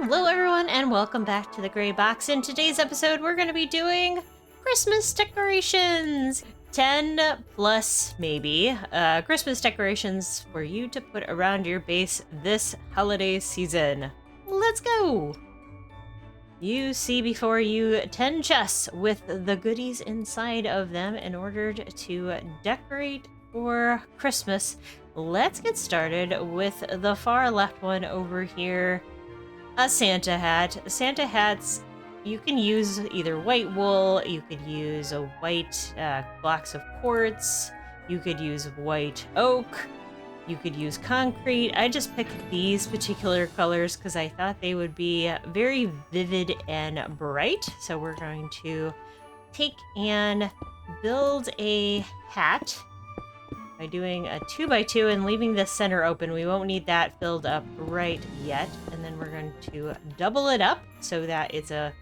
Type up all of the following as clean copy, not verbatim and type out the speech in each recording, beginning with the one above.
Hello everyone and welcome back to the Gray Box. In today's episode we're going to be doing Christmas decorations. 10 plus maybe Christmas decorations for you to put around your base this holiday season. Let's go! You see before you 10 chests with the goodies inside of them in order to decorate for Christmas. Let's get started with the far left one over here. A Santa hat. Santa hats, you can use either white wool, you could use a white blocks of quartz, you could use white oak, you could use concrete. I just picked these particular colors because I thought they would be very vivid and bright. So we're going to take and build a hat by doing a 2x2 and leaving the center open. We won't need that filled up right yet. And then we're going to double it up so that it's a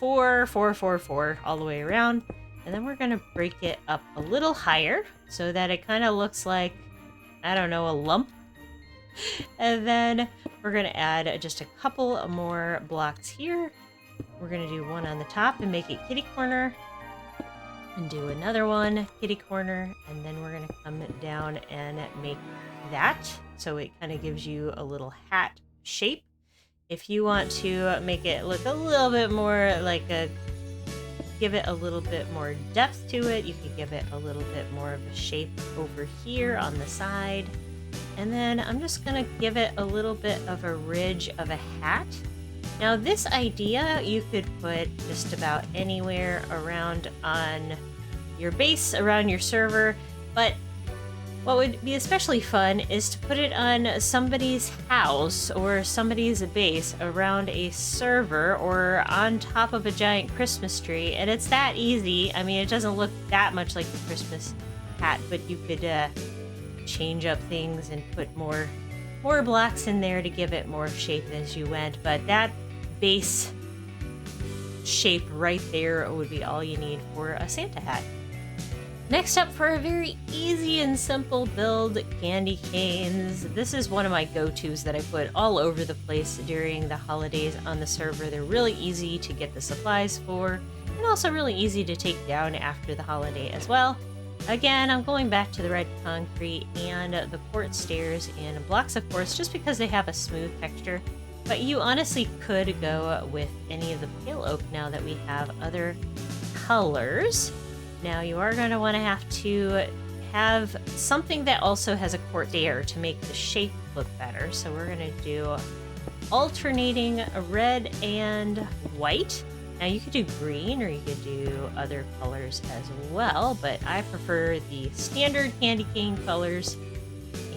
4, 4, 4, 4 all the way around. And then we're going to break it up a little higher so that it kind of looks like, I don't know, a lump. And then we're going to add just a couple more blocks here. We're going to do one on the top and make it kitty corner. And do another one, kitty corner, and then we're going to come down and make that so it kind of gives you a little hat shape. If you want to make it look a little bit more like give it a little bit more depth to it, you could give it a little bit more of a shape over here on the side. And then I'm just going to give it a little bit of a ridge of a hat. Now this idea you could put just about anywhere around on your base, around your server, but what would be especially fun is to put it on somebody's house or somebody's base around a server or on top of a giant Christmas tree, and it's that easy. I mean, it doesn't look that much like the Christmas hat, but you could change up things and put more blocks in there to give it more shape as you went, but that base shape right there would be all you need for a Santa hat. Next up, for a very easy and simple build, candy canes. This is one of my go-tos that I put all over the place during the holidays on the server. They're really easy to get the supplies for and also really easy to take down after the holiday as well. Again, I'm going back to the red concrete and the quartz stairs and blocks of quartz just because they have a smooth texture. But you honestly could go with any of the pale oak now that we have other colors. Now you are going to want to have something that also has a quartz stair to make the shape look better. So we're going to do alternating red and white. Now you could do green or you could do other colors as well, but I prefer the standard candy cane colors,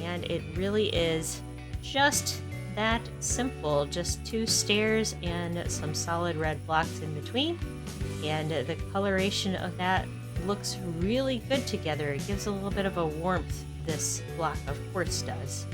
and it really is just that simple. Just 2 stairs and some solid red blocks in between, and the coloration of that looks really good together. It gives a little bit of a warmth, this block of quartz does.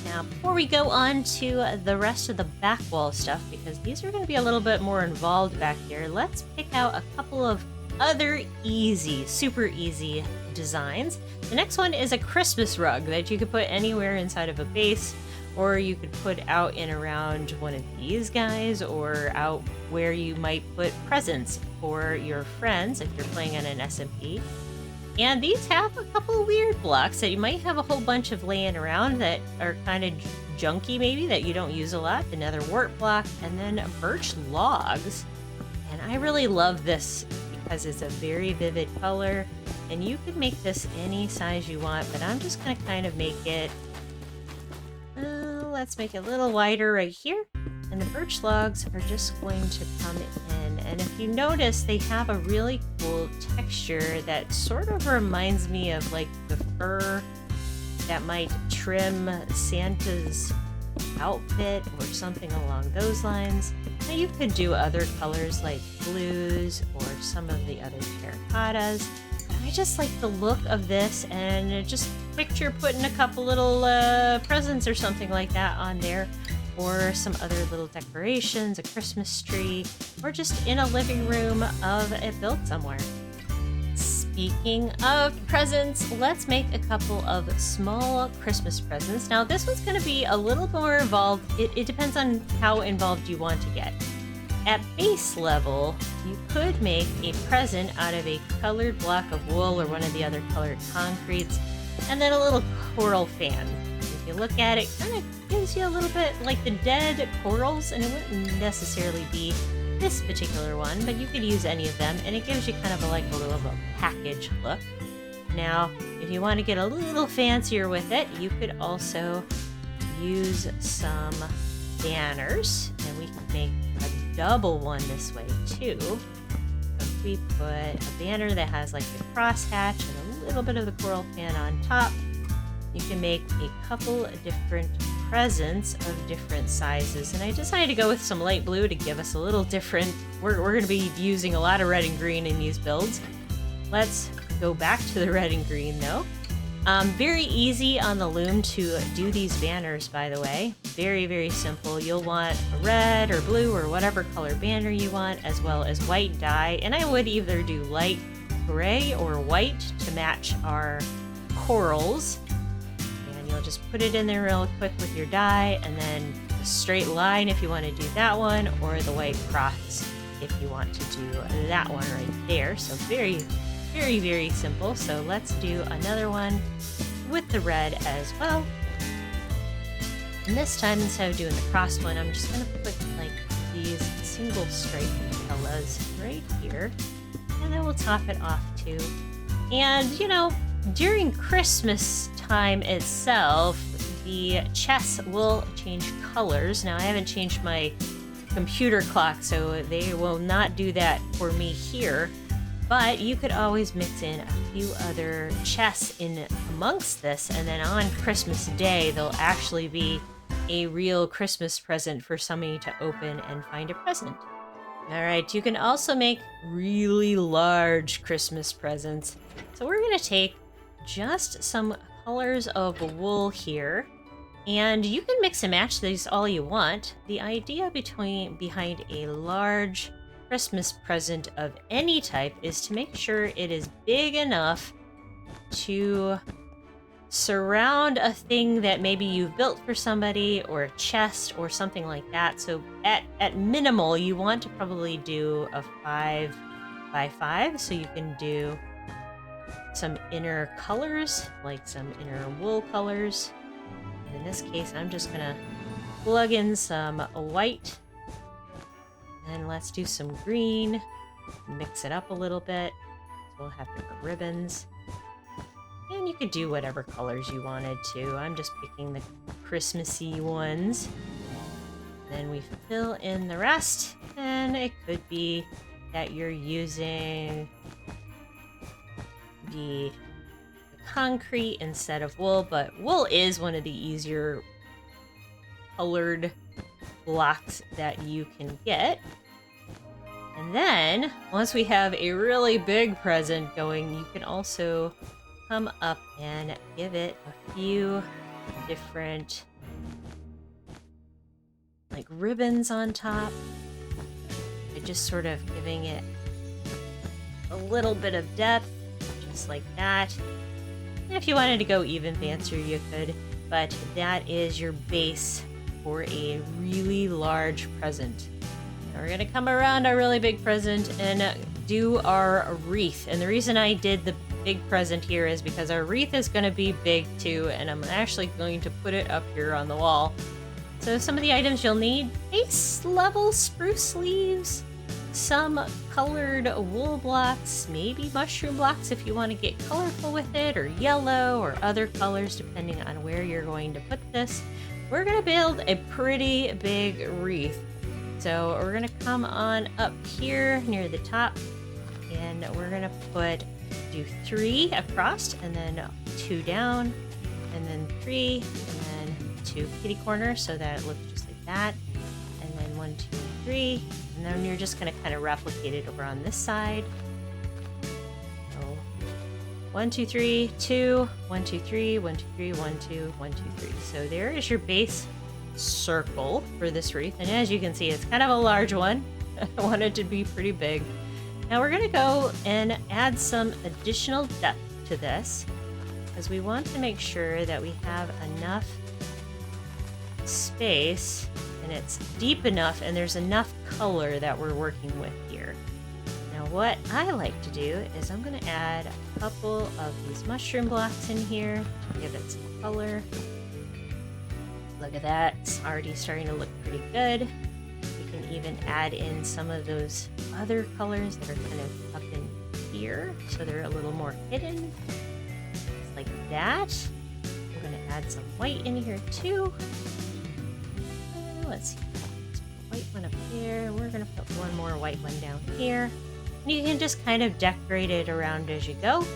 Now, before we go on to the rest of the back wall stuff, because these are going to be a little bit more involved back here, let's pick out a couple of other easy, super easy designs. The next one is a Christmas rug that you could put anywhere inside of a base, or you could put out and around one of these guys, or out where you might put presents for your friends if you're playing on an SMP. And these have a couple weird blocks that you might have a whole bunch of laying around that are kind of junky maybe, that you don't use a lot. Another wart block, and then birch logs. And I really love this because it's a very vivid color, and you can make this any size you want, but I'm just going to kind of make it, let's make it a little wider right here. And the birch logs are just going to come in. And if you notice, they have a really cool texture that sort of reminds me of like the fur that might trim Santa's outfit or something along those lines. Now you could do other colors like blues or some of the other terracottas. I just like the look of this, and just picture putting a couple little presents or something like that on there, or some other little decorations, a Christmas tree, or just in a living room of a build somewhere. Speaking of presents, let's make a couple of small Christmas presents. Now, this one's going to be a little more involved. It depends on how involved you want to get. At base level, you could make a present out of a colored block of wool or one of the other colored concretes, and then a little coral fan. If you look at it, it kind of gives you a little bit like the dead corals, and it wouldn't necessarily be this particular one, but you could use any of them, and it gives you kind of a little of a package look. Now, if you want to get a little fancier with it, you could also use some banners, and we can make a double one this way too. If we put a banner that has like the crosshatch and a little bit of the coral fan on top, you can make a couple of different presents of different sizes. And I decided to go with some light blue to give us a little different. We're going to be using a lot of red and green in these builds. Let's go back to the red and green though. Very easy on the loom to do these banners, by the way. Very, very simple. You'll want a red or blue or whatever color banner you want, as well as white dye. And I would either do light gray or white to match our corals. And you'll just put it in there real quick with your dye, and then a straight line if you want to do that one, or the white cross if you want to do that one right there. So very, very, very simple. So let's do another one with the red as well. And this time, instead of doing the cross one, I'm just going to put like these single stripe umbrellas right here. And then we'll top it off too. And, you know, during Christmas time itself, the chests will change colors. Now, I haven't changed my computer clock, so they will not do that for me here. But you could always mix in a few other chests in amongst this, and then on Christmas Day, there'll actually be a real Christmas present for somebody to open and find a present. All right, you can also make really large Christmas presents. So we're going to take just some colors of wool here, and you can mix and match these all you want. The idea behind a large Christmas present of any type is to make sure it is big enough to surround a thing that maybe you've built for somebody, or a chest or something like that. So at minimal, you want to probably do a 5 by 5, so you can do some inner colors, like some inner wool colors. And in this case, I'm just gonna plug in some white. And let's do some green, mix it up a little bit. So we'll have different ribbons. And you could do whatever colors you wanted to. I'm just picking the Christmassy ones. Then we fill in the rest. And it could be that you're using the concrete instead of wool, but wool is one of the easier colored blocks that you can get. And then once we have a really big present going, you can also come up and give it a few different like ribbons on top. You're just sort of giving it a little bit of depth, just like that. And if you wanted to go even fancier, you could, but that is your base for a really large present. Now we're gonna come around our really big present and do our wreath. And the reason I did the big present here is because our wreath is gonna be big too, and I'm actually going to put it up here on the wall. So some of the items you'll need: base level spruce leaves, some colored wool blocks, maybe mushroom blocks if you want to get colorful with it, or yellow or other colors depending on where you're going to put this. We're going to build a pretty big wreath. So we're going to come on up here near the top, and we're going to do 3 across, and then 2 down, and then 3, and then 2 kitty corners, so that it looks just like that. And then 1, 2, 3, and then you're just going to kind of replicate it over on this side. So 1, 2, 3, 2, 1, 2, 3, 1, 2, 3, 1, 2, 1, 2, 3. So there is your base circle for this wreath, and as you can see, it's kind of a large one. I want it to be pretty big. Now we're gonna go and add some additional depth to this, because we want to make sure that we have enough space and it's deep enough and there's enough color that we're working with here. Now what I like to do is I'm going to add a couple of these mushroom blocks in here to give it some color. Look at that, it's already starting to look pretty good. We can even add in some of those other colors that are kind of up in here so they're a little more hidden. Just like that. I'm going to add some white in here too. Let's see, white one up there. We're gonna put one more white one down here. And you can just kind of decorate it around as you go.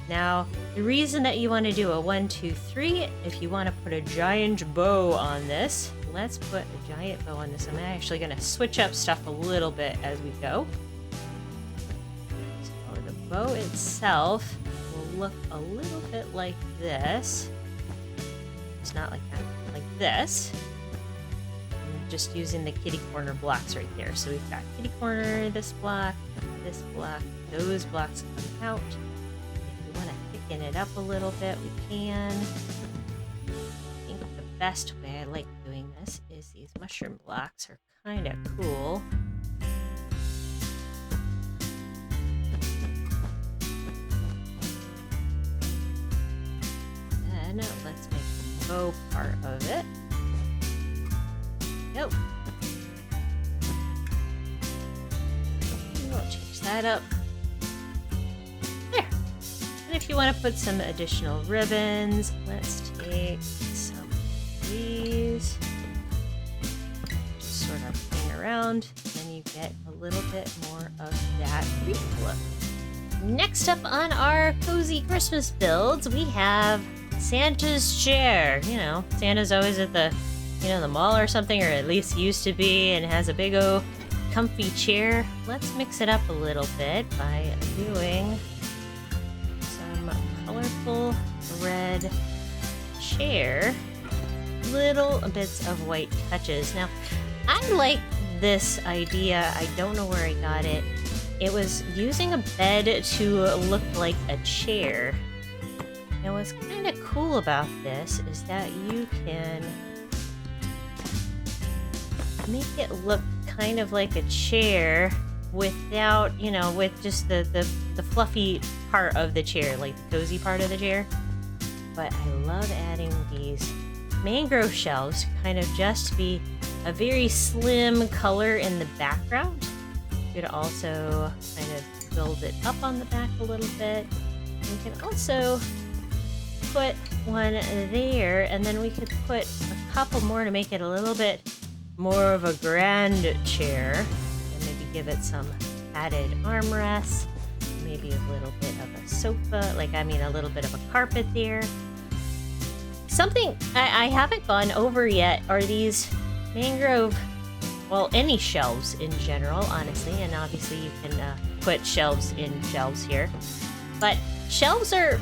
Now, the reason that you want to do a 1, 2, 3, if you want to put a giant bow on this, let's put a giant bow on this. I'm actually gonna switch up stuff a little bit as we go. So the bow itself will look a little bit like this. It's not like that, like this. Just using the kitty corner blocks right there. So we've got kitty corner, this block, those blocks come out. If we want to thicken it up a little bit, we can. I think the best way I like doing this is these mushroom blocks are kind of cool. Then let's make the bow part of it. Go. We'll change that up. There. And if you want to put some additional ribbons, let's take some of these. Just sort of hang around, and you get a little bit more of that wreath look. Next up on our cozy Christmas builds, we have Santa's chair. You know, Santa's always at the mall or something, or at least used to be, and has a big old comfy chair. Let's mix it up a little bit by doing some colorful red chair, little bits of white touches. Now, I like this idea. I don't know where I got it. It was using a bed to look like a chair. Now, what's kind of cool about this is that you can make it look kind of like a chair without, with just the fluffy part of the chair, like the cozy part of the chair. But I love adding these mangrove shelves to kind of just be a very slim color in the background. You could also kind of build it up on the back a little bit. You can also put one there, and then we could put a couple more to make it a little bit more of a grand chair, and maybe give it some added armrests, maybe a little bit of a sofa, a little bit of a carpet there. Something I haven't gone over yet are these mangrove, well, any shelves in general, honestly, and obviously you can put shelves in shelves here, but shelves are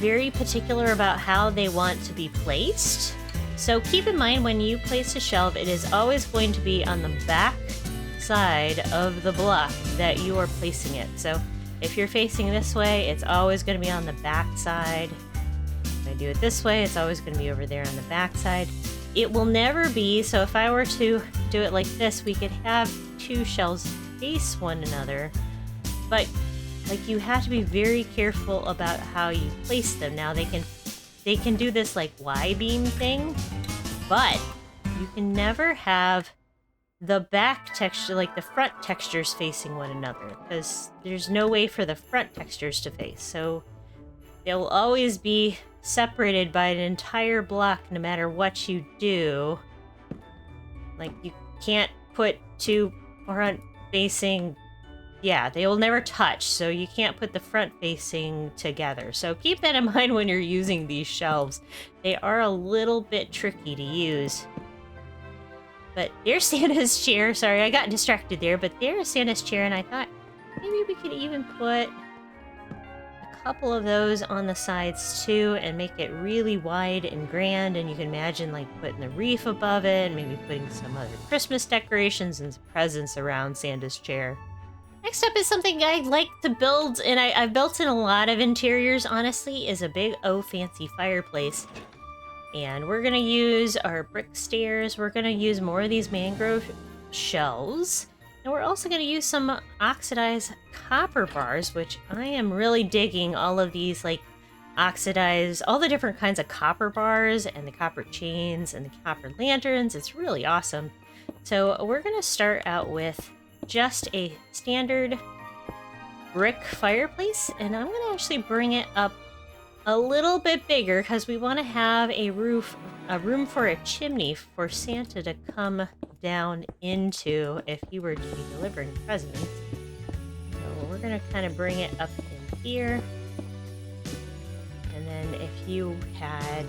very particular about how they want to be placed. So keep in mind, when you place a shelf, it is always going to be on the back side of the block that you are placing it. So if you're facing this way, it's always going to be on the back side. If I do it this way, it's always going to be over there on the back side. It will never be, so if I were to do it like this, we could have two shelves face one another. But you have to be very careful about how you place them. Now they can do this like Y-beam thing, but you can never have the back texture, like the front textures facing one another, because there's no way for the front textures to face. So they'll always be separated by an entire block no matter what you do. Like, you can't put two front facing, they will never touch, so you can't put the front facing together. So keep that in mind when you're using these shelves. They are a little bit tricky to use. But there's Santa's chair. Sorry, I got distracted there, but there's Santa's chair, and I thought maybe we could even put a couple of those on the sides too and make it really wide and grand. And you can imagine like putting the wreath above it and maybe putting some other Christmas decorations and presents around Santa's chair. Next up is something I like to build, and I've built in a lot of interiors, honestly, is a big, fancy fireplace. And we're gonna use our brick stairs. We're gonna use more of these mangrove shelves. And we're also gonna use some oxidized copper bars, which I am really digging all of these, like, oxidized, all the different kinds of copper bars and the copper chains and the copper lanterns. It's really awesome. So we're gonna start out with just a standard brick fireplace, and I'm gonna actually bring it up a little bit bigger because we want to have a room for a chimney for Santa to come down into if he were to be delivering presents. So we're gonna kind of bring it up in here, and then if you had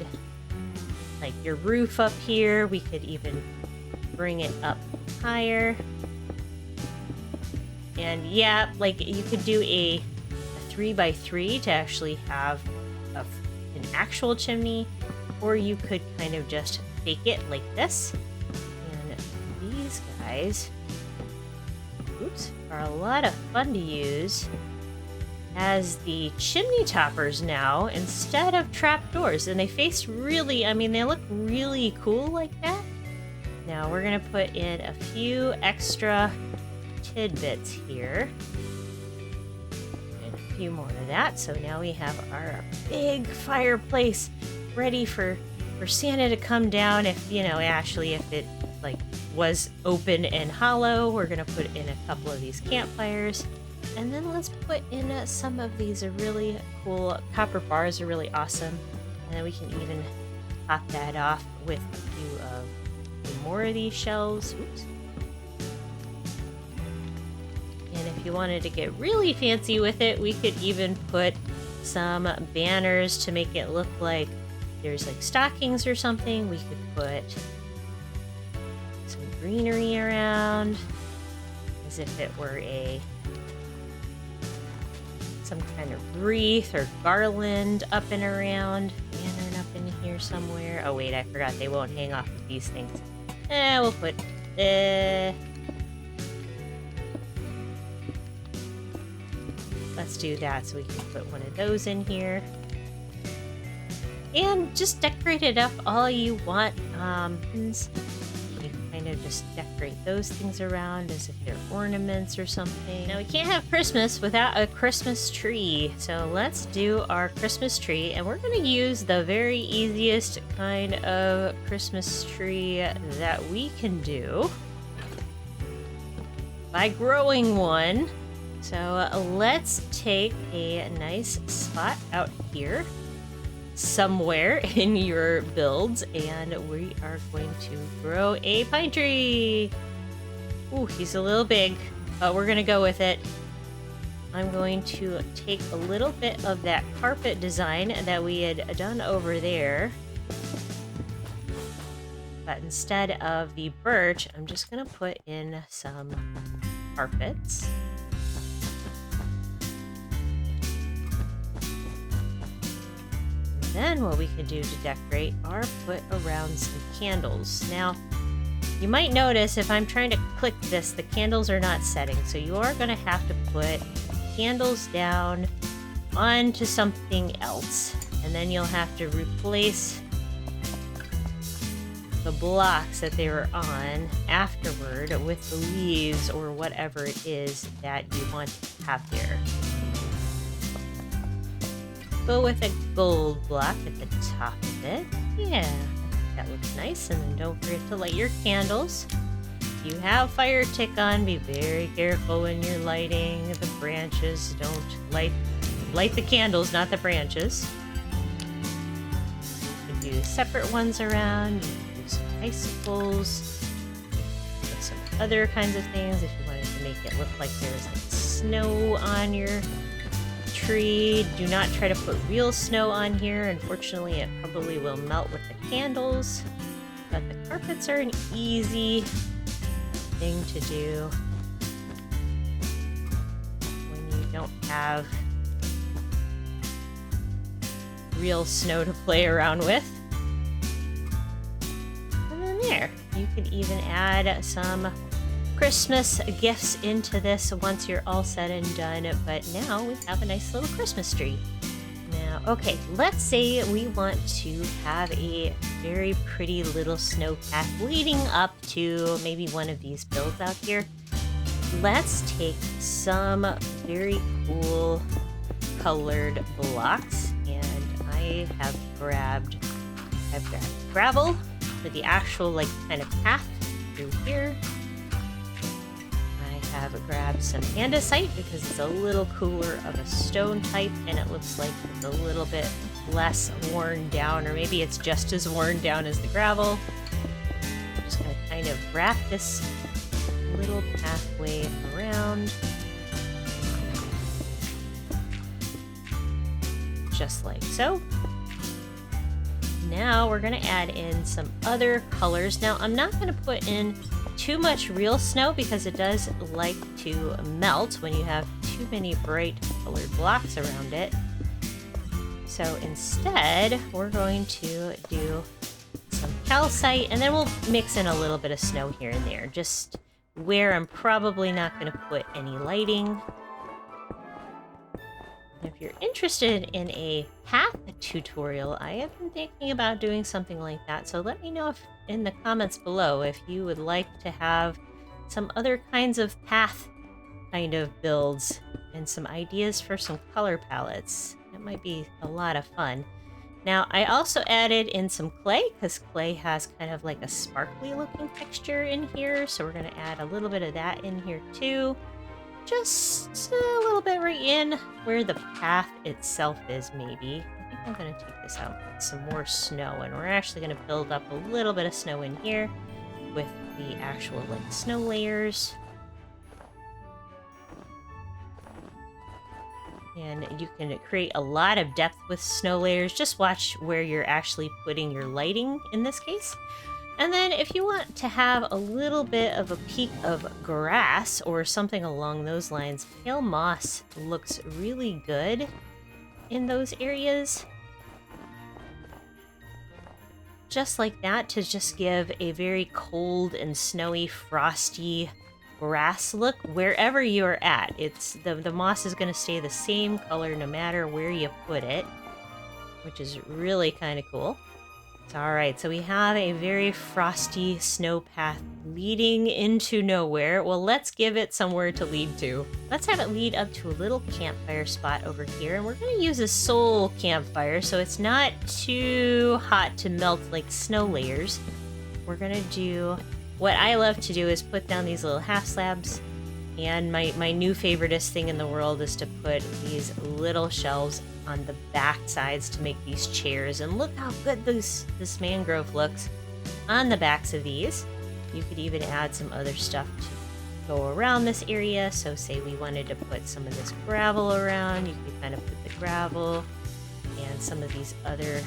like your roof up here, we could even bring it up higher. And yeah, like you could do a 3x3 to actually have an actual chimney, or you could kind of just fake it like this. And these guys, are a lot of fun to use as the chimney toppers now instead of trapdoors, and they face really, I mean, they look really cool like that. Now we're gonna put in a few extra tidbits here. And a few more of that. So now we have our big fireplace ready for Santa to come down. If, you know, actually if it like was open and hollow, we're gonna put in a couple of these campfires. And then let's put in some of these really cool copper bars are really awesome. And then we can even top that off with a few of more of these shelves. Oops. And if you wanted to get really fancy with it, we could even put some banners to make it look like there's like stockings or something. We could put some greenery around as if it were some kind of wreath or garland up and around. Banner up in here somewhere. Oh wait, I forgot they won't hang off of these things. We'll put let's do that so we can put one of those in here. And just decorate it up all you want. You can kind of just decorate those things around as if they're ornaments or something. Now we can't have Christmas without a Christmas tree. So let's do our Christmas tree, and we're gonna use the very easiest kind of Christmas tree that we can do by growing one. So let's take a nice spot out here somewhere in your builds, and we are going to grow a pine tree. Ooh, he's a little big, but we're gonna go with it. I'm going to take a little bit of that carpet design that we had done over there, but instead of the birch, I'm just gonna put in some carpets. Then what we can do to decorate are put around some candles. Now, you might notice if I'm trying to click this, the candles are not setting. So you are going to have to put candles down onto something else. And then you'll have to replace the blocks that they were on afterward with the leaves or whatever it is that you want to have there. Go with a gold block at the top of it. Yeah, that looks nice. And then don't forget to light your candles. If you have fire tick on, be very careful when you're lighting the branches. Don't light the candles, not the branches. You can do separate ones around. You can do some icicles. With some other kinds of things if you wanted to make it look like there's like snow on your tree. Do not try to put real snow on here. Unfortunately, it probably will melt with the candles. But the carpets are an easy thing to do when you don't have real snow to play around with. And then there, you can even add some Christmas gifts into this once you're all said and done, but now we have a nice little Christmas tree. Now, okay, let's say we want to have a very pretty little snow path leading up to maybe one of these builds out here. Let's take some very cool colored blocks, and I've grabbed gravel for the actual like kind of path through here. I have grabbed some andesite because it's a little cooler of a stone type, and it looks like it's a little bit less worn down, or maybe it's just as worn down as the gravel. I'm just gonna kind of wrap this little pathway around, just like so. Now we're gonna add in some other colors. Now I'm not gonna put in too much real snow because it does like to melt when you have too many bright colored blocks around it. So instead, we're going to do some calcite, and then we'll mix in a little bit of snow here and there, just where I'm probably not going to put any lighting. If you're interested in a path tutorial, I have been thinking about doing something like that, so let me know if in the comments below if you would like to have some other kinds of path kind of builds and some ideas for some color palettes. It might be a lot of fun. Now, I also added in some clay because clay has kind of like a sparkly looking texture in here, so we're going to add a little bit of that in here too. Just a little bit right in where the path itself is, maybe. I think I'm going to take this out with some more snow, and we're actually going to build up a little bit of snow in here with the actual like snow layers. And you can create a lot of depth with snow layers. Just watch where you're actually putting your lighting in this case. And then if you want to have a little bit of a peak of grass or something along those lines, pale moss looks really good in those areas. Just like that, to just give a very cold and snowy, frosty grass look wherever you're at. It's the moss is going to stay the same color no matter where you put it, which is really kind of cool. All right, so we have a very frosty snow path leading into nowhere. Well, let's give it somewhere to lead to. Let's have it lead up to a little campfire spot over here, and we're going to use a soul campfire so it's not too hot to melt like snow layers. We're going to do what I love to do is put down these little half slabs, and my new favoriteest thing in the world is to put these little shelves on the back sides to make these chairs. And look how good this mangrove looks on the backs of these. You could even add some other stuff to go around this area. So say we wanted to put some of this gravel around, you could kind of put the gravel and some of these other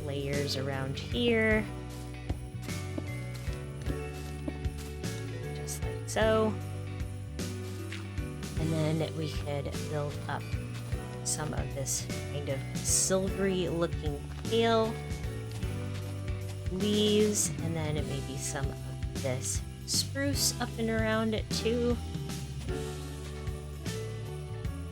layers around here. Just like so. And then we could build up some of this kind of silvery looking pale leaves, and then maybe some of this spruce up and around it too.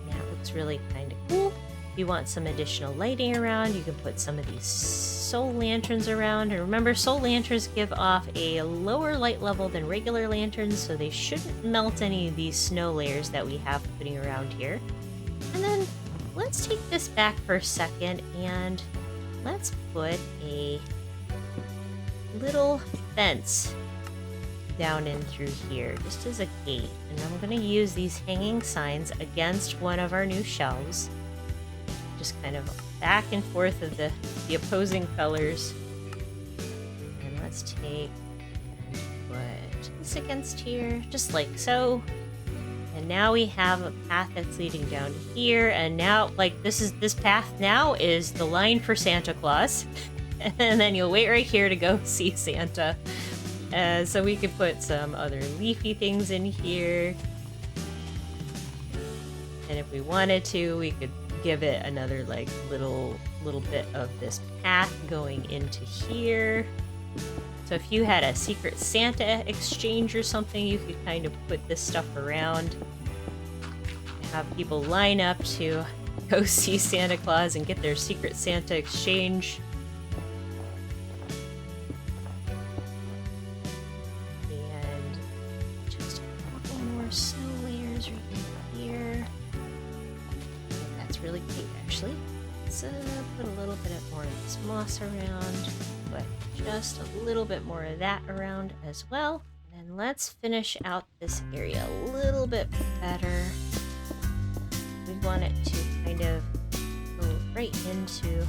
That looks really kind of cool. If you want some additional lighting around, you can put some of these soul lanterns around. And remember, soul lanterns give off a lower light level than regular lanterns, so they shouldn't melt any of these snow layers that we have putting around here. And then let's take this back for a second and let's put a little fence down in through here, just as a gate. And I'm going to use these hanging signs against one of our new shelves. Just kind of back and forth of the opposing colors. And let's take and put this against here, just like so. And now we have a path that's leading down here, and now, like, this path now is the line for Santa Claus. And then you'll wait right here to go see Santa. So we could put some other leafy things in here. And if we wanted to, we could give it another, like, little bit of this path going into here. So if you had a Secret Santa exchange or something, you could kind of put this stuff around. Have people line up to go see Santa Claus and get their Secret Santa exchange. And just a couple more snow layers right here. That's really cute, actually. Let's put a little bit more of this moss around, but just a little bit more of that around as well. And then let's finish out this area a little bit better. We want it to kind of go right into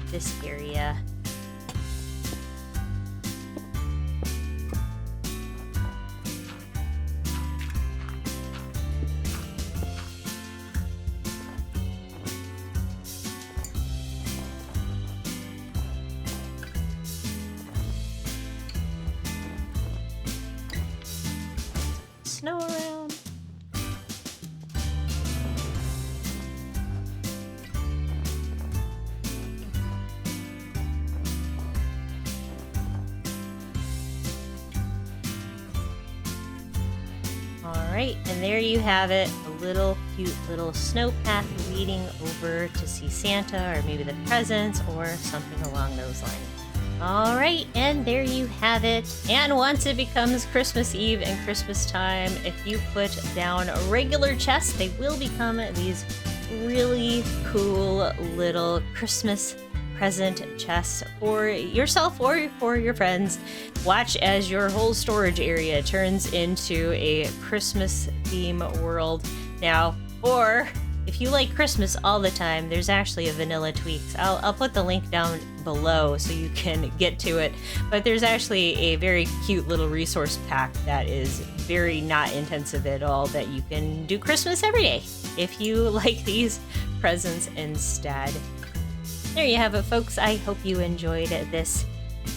this area. Snow around. Alright, and there you have it, a little cute little snow path leading over to see Santa, or maybe the presents, or something along those lines. Alright, and there you have it. And once it becomes Christmas Eve and Christmas time, if you put down regular chests, they will become these really cool little Christmas present chests for yourself or for your friends. Watch as your whole storage area turns into a Christmas theme world. Now, or if you like Christmas all the time, there's actually a vanilla tweaks. I'll put the link down below so you can get to it. But there's actually a very cute little resource pack that is very not intensive at all that you can do Christmas every day if you like these presents instead. There you have it, folks. I hope you enjoyed this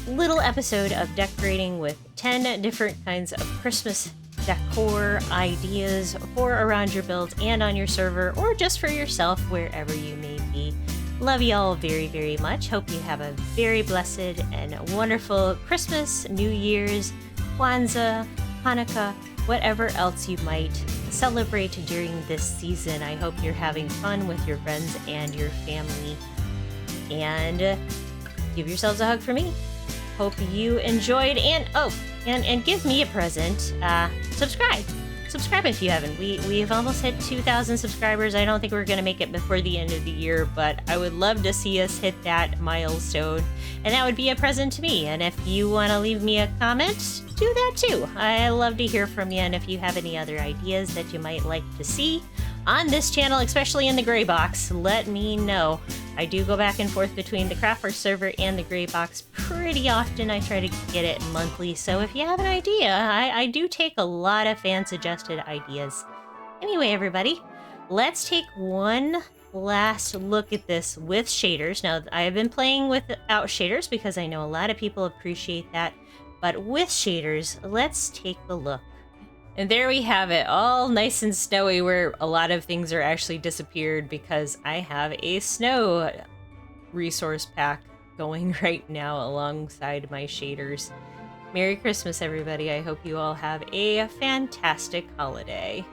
little episode of decorating with 10 different kinds of Christmas decor ideas for around your builds and on your server, or just for yourself wherever you may be. Love you all very, very much. Hope you have a very blessed and wonderful Christmas, New Year's, Kwanzaa, Hanukkah, whatever else you might celebrate during this season. I hope you're having fun with your friends and your family. And give yourselves a hug for me. Hope you enjoyed, and give me a present. Subscribe if you haven't. We've almost hit 2,000 subscribers. I don't think we're gonna make it before the end of the year, but I would love to see us hit that milestone, and that would be a present to me. And if you want to leave me a comment, do that too. I love to hear from you, and if you have any other ideas that you might like to see on this channel, especially in the gray box, let me know. I do go back and forth between the Craftworks server and the gray box pretty often. I try to get it monthly, so if you have an idea, I do take a lot of fan-suggested ideas. Anyway, everybody, let's take one last look at this with shaders. Now, I have been playing without shaders because I know a lot of people appreciate that, but with shaders, let's take a look. And there we have it, all nice and snowy, where a lot of things are actually disappeared because I have a snow resource pack going right now alongside my shaders. Merry Christmas, everybody. I hope you all have a fantastic holiday.